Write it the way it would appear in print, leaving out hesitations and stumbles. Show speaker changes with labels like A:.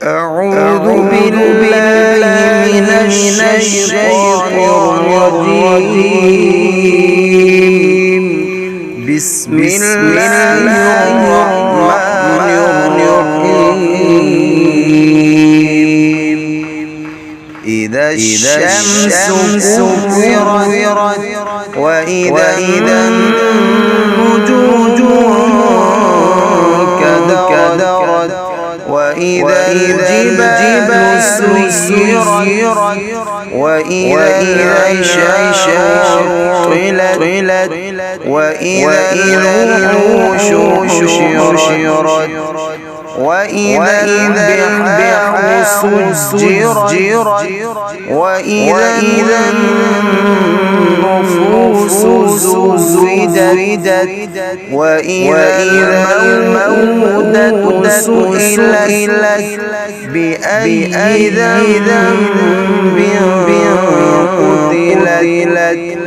A: أعوذ بالله من الشيطان الرجيم. بسم الله الرحمن الرحيم. إذا الشمس كورت وإذا النجوم كدرت وإذا الجبال سيرت وإذا العشار طلت وإذا الوحوش حشرت وإذا البحار سجرت وإذا النفوس زوجت وإذا الموءودة سئلت بأي ذنب قتلت